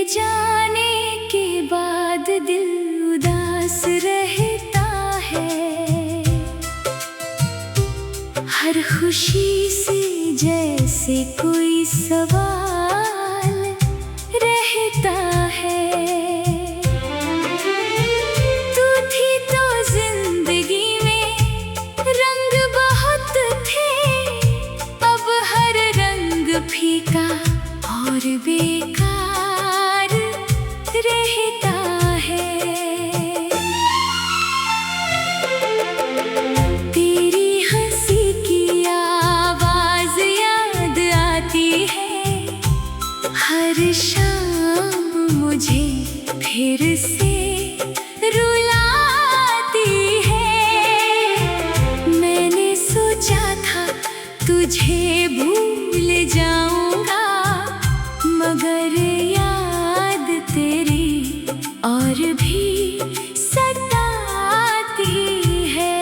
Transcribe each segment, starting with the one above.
जाने के बाद दिल उदास रहता है। हर खुशी से जैसे कोई सवाल रहता है। तू थी तो जिंदगी में रंग बहुत थे, अब हर रंग फीका और बेकार रहता है। तेरी हंसी की आवाज याद आती है, हर शाम मुझे फिर से रुलाती है। मैंने सोचा था तुझे भूल जाऊंगा, मगर याद तेरी और भी सताती है।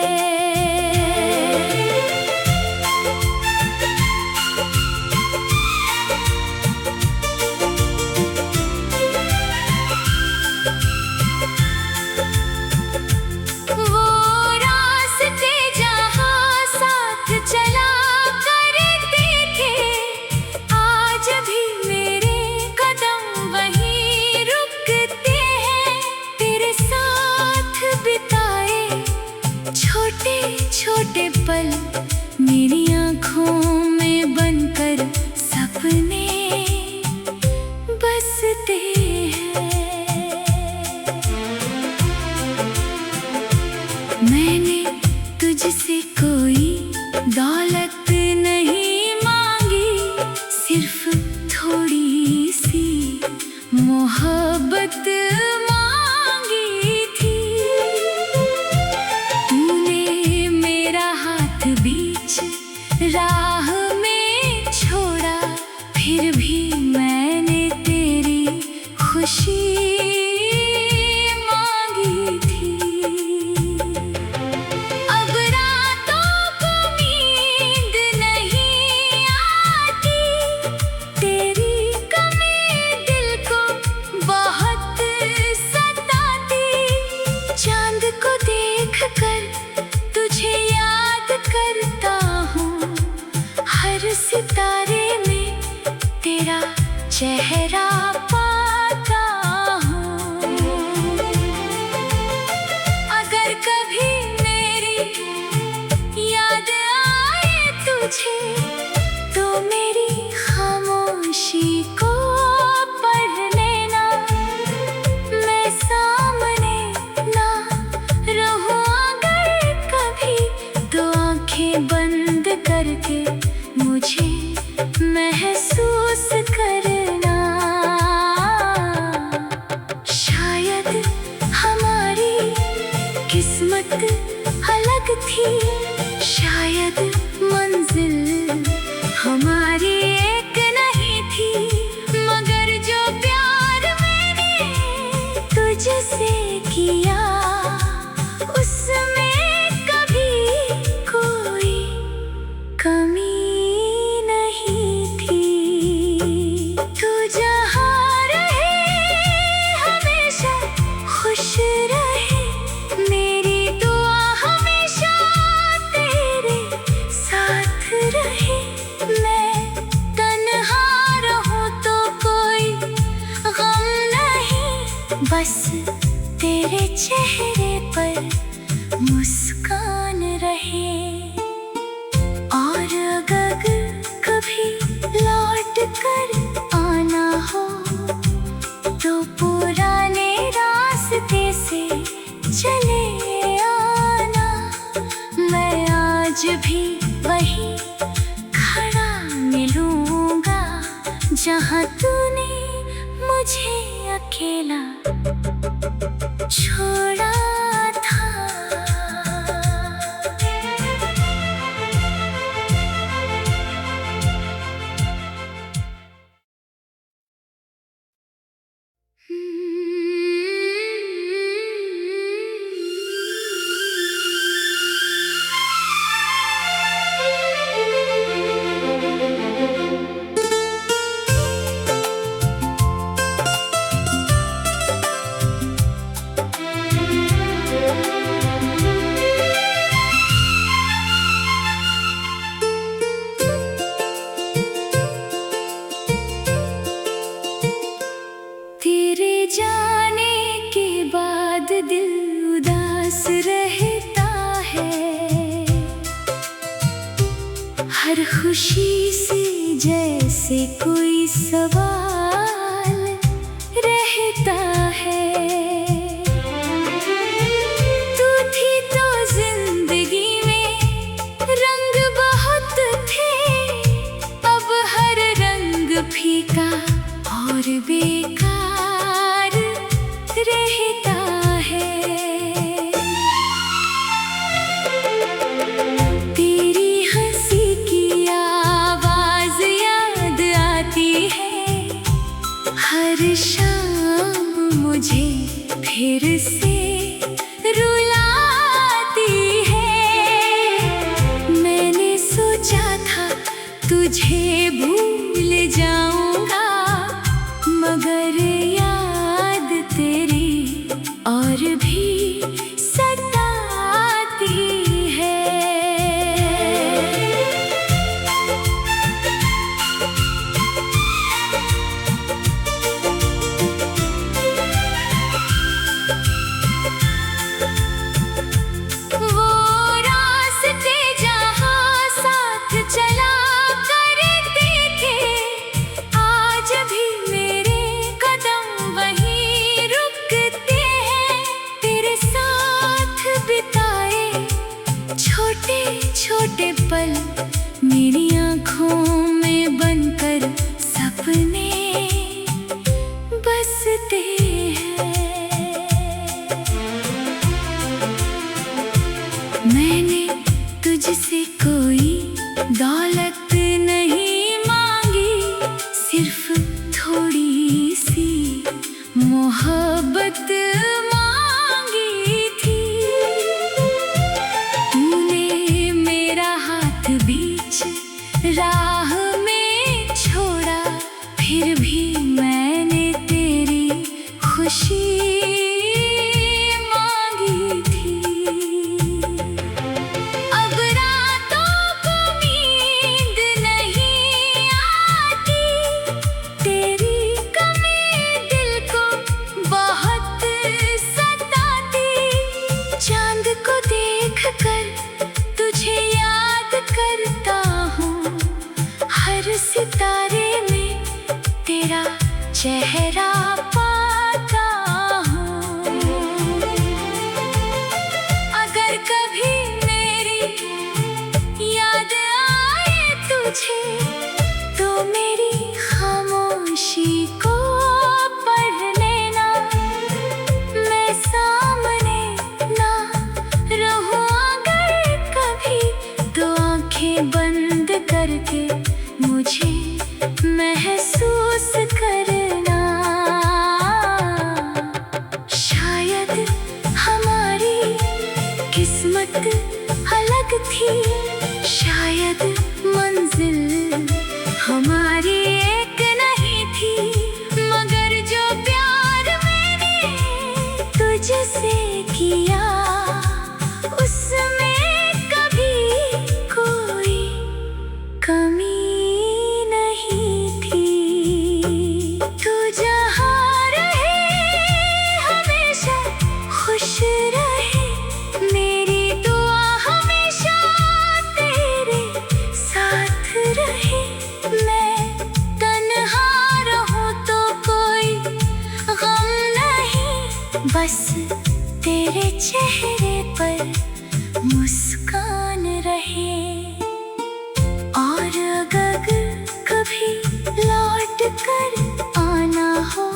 वो रास्ते जहाँ साथ चला करते थे, आज भी मेरे कदम वहीं रुकते हैं। तेरे साथ बिताए छोटे छोटे पल मेरी आँखों में बनकर सपने बसते हैं। मैंने तुझसे कोई दौलत नहीं मांगी, सिर्फ थोड़ी सी मोहब्बत मांगी थी। तूने मेरा हाथ बीच राह में छोड़ा, फिर भी मैंने तेरी खुशी मांगी थी। अब रातों को नींद नहीं आती, तेरी कमी दिल को बहुत सताती। चांद को देखकर तुझे याद करता हूँ, हर सितारे में तेरा चेहरा पाता हूँ। अगर कभी मेरी याद आए तुझे, तो मेरी खामोशी को पढ़ लेना। मैं सामने ना रहूं अगर कभी, तो आंखें बंद करके मुझे महसूस करना। शायद हमारी किस्मत अलग थी, शायद मंजिल हमारी एक नहीं थी, मगर जो प्यार मैंने तुझसे किया, उसमें कभी कोई कमी नहीं थी। तू जहाँ रहे हमेशा खुश रहे, मेरी दुआ हमेशा तेरे साथ रहे। मैं तन्हा रहूं तो कोई गम नहीं, बस तेरे चेहरे पर मुस्कान रहे। और अगर कभी लौट कर आना हो, तो पुराने रास्ते से चले आना। मैं आज भी वहीं खड़ा मिलूंगा, जहाँ तूने मुझे अकेला छोड़ा था। हर खुशी से जैसे कोई सवाल रहता है। तू थी तो जिंदगी में रंग बहुत थे, अब हर रंग फीका और बेकार रहता है। तेरी हंसी की आवाज याद आती है, हर शाम मुझे फिर से रुलाती है। मैंने सोचा था तुझे भूल जाऊंगा, मगर याद तेरी और भी सताती है। वो रास्ते जहाँ साथ चला करते थे, आज भी मेरे कदम वहीं रुकते हैं। तेरे साथ बिताए छोटे छोटे पल मेरी आँखों में बनकर सपने बसते हैं। मैंने तुझसे कोई दौलत नहीं मांगी, सिर्फ थोड़ी सी मोहब्बत मांगी थी। तूने मेरा हाथ बीच राह में छोड़ा, फिर भी मैंने तेरी खुशी मांगी थी। अब रातों को नींद नहीं आती, तेरी कमी दिल को बहुत सताती। चांद को देखकर तुझे याद करता हूँ, हर सितारे में तेरा चेहरा पाता हूँ। अगर कभी मेरी याद आए तुझे, तो मेरी खामोशी को पढ़ लेना। मैं सामने ना रहूं अगर कभी, तो आंखें बंद करके मुझे महसूस करना। शायद हमारी किस्मत अलग थी, शायद मंजिल हमारी एक नहीं थी, मगर जो प्यार मैंने तुझसे किया, उसमें कभी कोई कमी नहीं थी। तू जहाँ रहे हमेशा खुश रहे, मेरी दुआ हमेशा तेरे साथ रहे। मैं तन्हा रहूं तो कोई गम नहीं, बस तेरे चेहरे पर मुस्कान रहे। और अगर कभी लौट कर आना हो,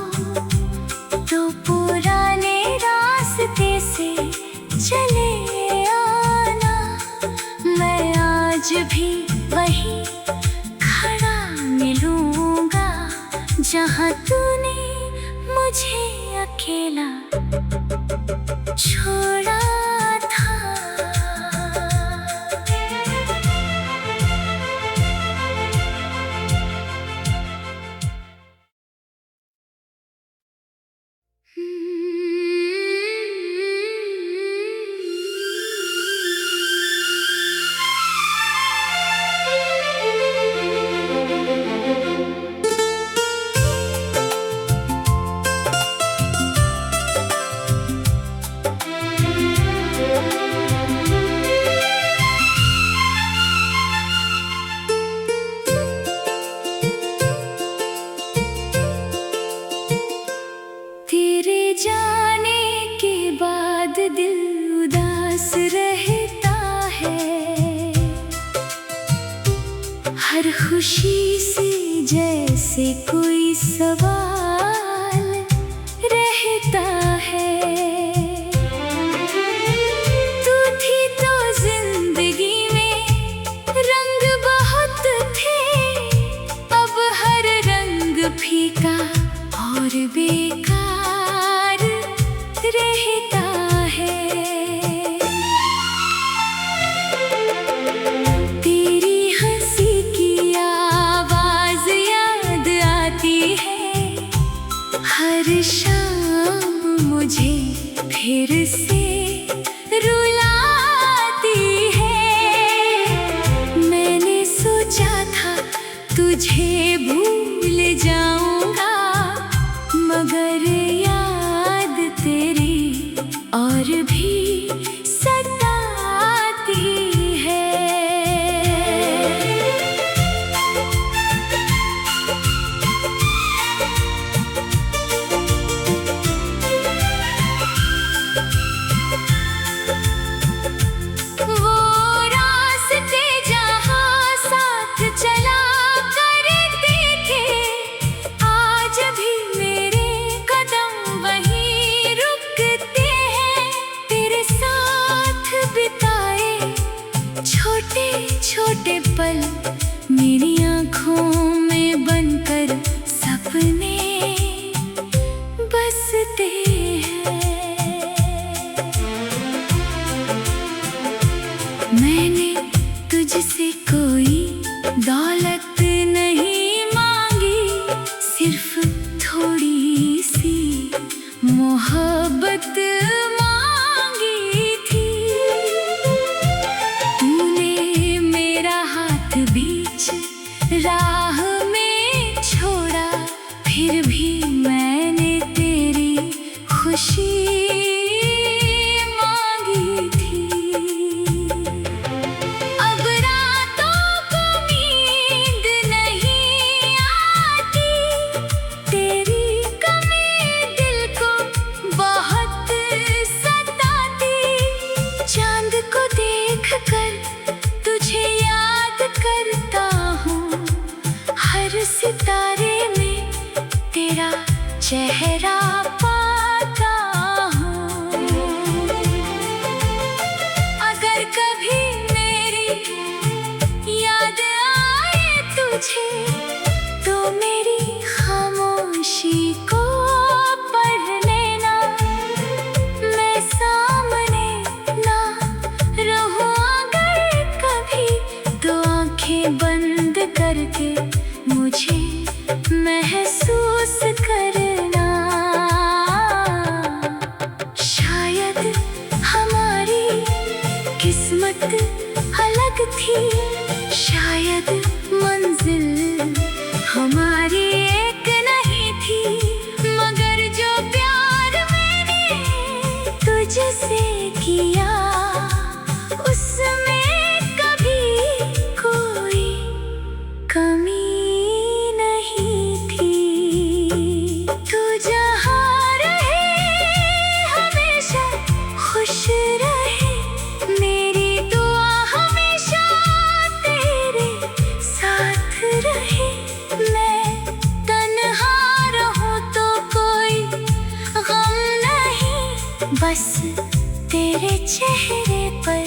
तो पुराने रास्ते से चले आना। मैं आज भी वहीं खड़ा मिलूंगा, जहाँ तूने मुझे अकेला छोड़ा था। सवाल रहता है। तू थी तो जिंदगी में रंग बहुत थे, अब हर रंग फीका और बेकार रहता है। तेरी हंसी की आवाज याद आती है, हर शाम मुझे फिर से रुलाती है। मैंने सोचा था तुझे भूल जाऊंगा, मगर याद तेरी और भी सताती है। वो रास्ते जहाँ साथ चला करते थे, आज भी मेरे कदम वहीं रुकते हैं। तेरे साथ बिताए छोटे छोटे पल मेरी आँखों में बनकर सपने बसते हैं। मैंने तुझसे कोई दौलत नहीं मांगी, सिर्फ थोड़ी सी मोहब्बत मांगी थी। तूने मेरा हाथ बीच राह में छोड़ा, फिर भी मैंने तेरी खुशी मांगी थी। अब रातों को नींद नहीं आती, तेरी कमी दिल को बहुत सताती। चांद को देखकर तुझे याद करता हूँ, हर सितारे में तेरा चेहरा पाता हूँ। अगर कभी मेरी याद आए तुझे, तो मेरी खामोशी को पढ़ लेना। मैं सामने ना रहूं अगर कभी, तो आंखें बंद करके मुझे महसूस करना। शायद हमारी किस्मत अलग थी, शायद मंजिल हमारी एक नहीं थी, मगर जो प्यार मैंने तुझसे किया, उसमें कभी कोई कमी नहीं थी। तू जहाँ रहे हमेशा खुश रहे, मेरी दुआ हमेशा तेरे साथ रहे। मैं तन्हा रहूं तो कोई गम नहीं, बस तेरे चेहरे पर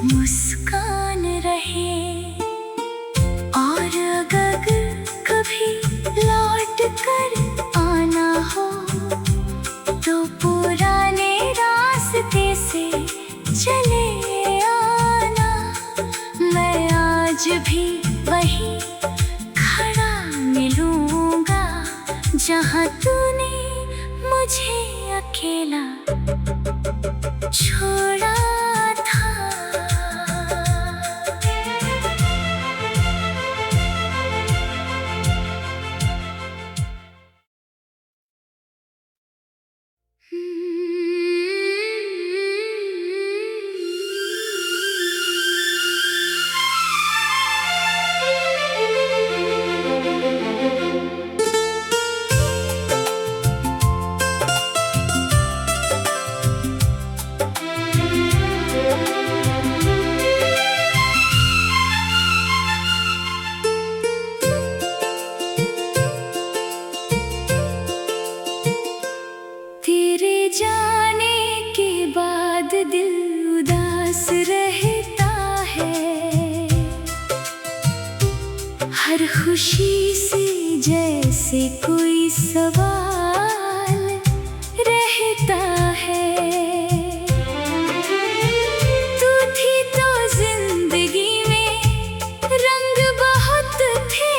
मुस्कान रहे। और अगर कभी लौट कर आना हो, तो पुराने रास्ते से चले आना। मैं आज भी वहीं खड़ा मिलूंगा, जहाँ तूने मुझे अकेला छोड़ा था। खुशी से जैसे कोई सवाल रहता है। तू थी तो जिंदगी में रंग बहुत थे,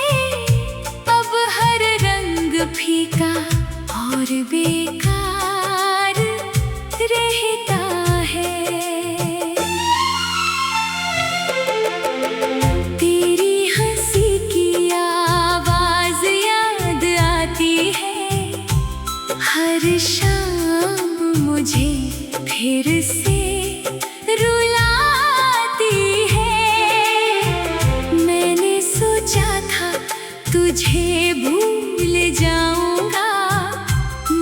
अब हर रंग फीका और बेकार रहता है। तेरी हंसी की आवाज याद आती है, हर शाम मुझे फिर से रुलाती है। मैंने सोचा था तुझे भूल जाऊंगा,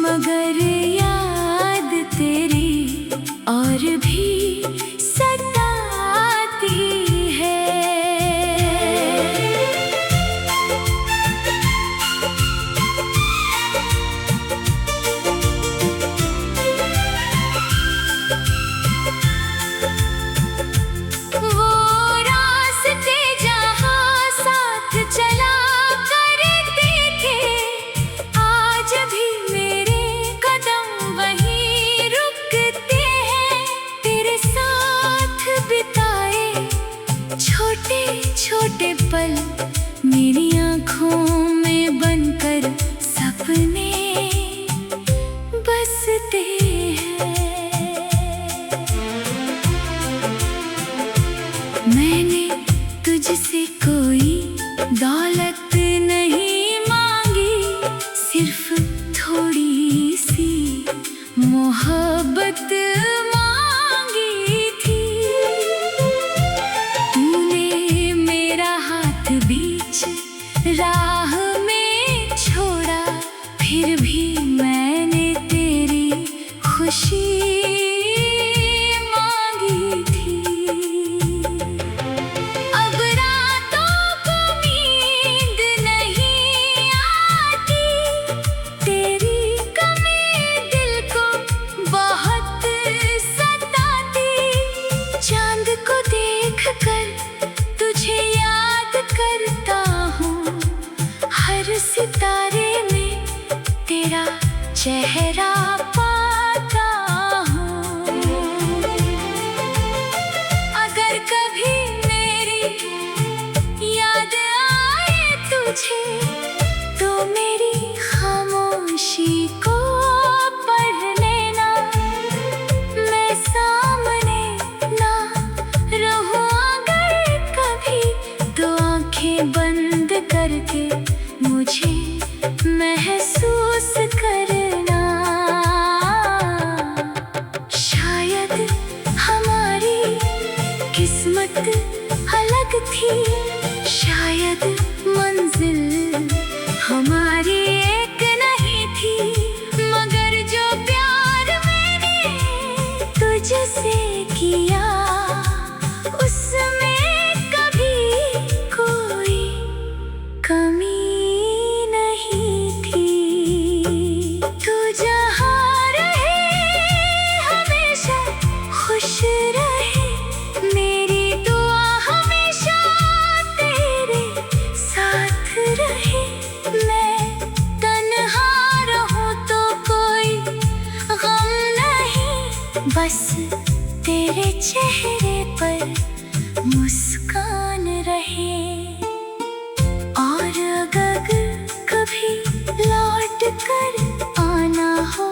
मगर याद तेरी और भी सताती है। वो रास्ते जहाँ साथ चला करते थे, आज भी मेरे कदम वहीं रुकते हैं। तेरे साथ बिताए छोटे छोटे पल मेरी आँखों में बनकर सपने बसते हैं। मैंने तुझसे कोई दौलत नहीं मांगी, सिर्फ थोड़ी सी मोहब्बत मांगी थी। तूने मेरा हाथ बीच राह में छोड़ा, फिर भी मैंने तेरी खुशी मांगी थी। अब रातों को नींद नहीं आती, तेरी कमी दिल को बहुत सताती। चांद को देखकर तुझे याद करता हूँ, हर सितारे में तेरा चेहरा पाता हूँ। अगर कभी मेरी याद आए तुझे, तो मेरी खामोशी को पढ़ लेना। मैं सामने ना रहूं अगर कभी, तो आंखें बंद करके मुझे महसूस करना। शायद हमारी किस्मत अलग थी, शायद मंजिल हमारी एक नहीं थी, मगर जो प्यार मैंने तुझसे किया, उसमें कभी कोई कमी नहीं थी। तू जहाँ रहे हमेशा खुश रहे, मेरी दुआ हमेशा तेरे साथ रहे। मैं तन्हा रहूं तो कोई गम नहीं, बस तेरे चेहरे पर मुस्कान रहे। और अगर कभी लौट कर आना हो,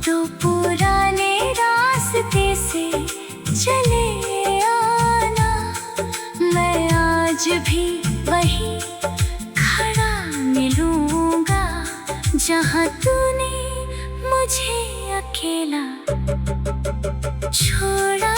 तो पुराने रास्ते से चले आना। मैं आज भी वहीं खड़ा मिलूंगा, जहाँ तूने मुझे अकेला छोड़ा।